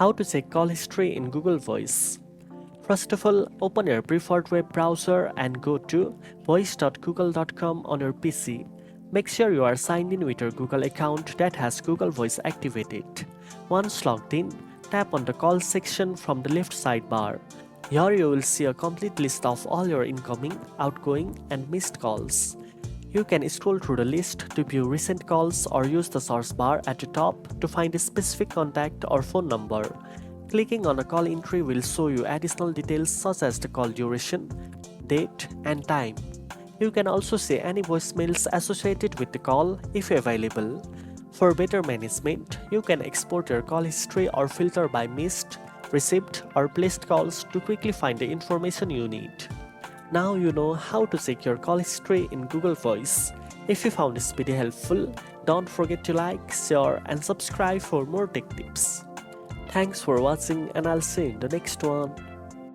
How to check call history in Google Voice. First of all, open your preferred web browser and go to voice.google.com on your PC. Make sure you are signed in with your Google account that has Google Voice activated. Once logged in, tap on the call section from the left sidebar. Here you will see a complete list of all your incoming, outgoing, and missed calls. You can scroll through the list to view recent calls or use the search bar at the top to find a specific contact or phone number. Clicking on a call entry will show you additional details such as the call duration, date, and time. You can also see any voicemails associated with the call if available. For better management, you can export your call history or filter by missed, received, or placed calls to quickly find the information you need. Now you know how to check your call history in Google Voice. If you found this video helpful, don't forget to like, share, and subscribe for more tech tips. Thanks for watching, and I'll see you in the next one.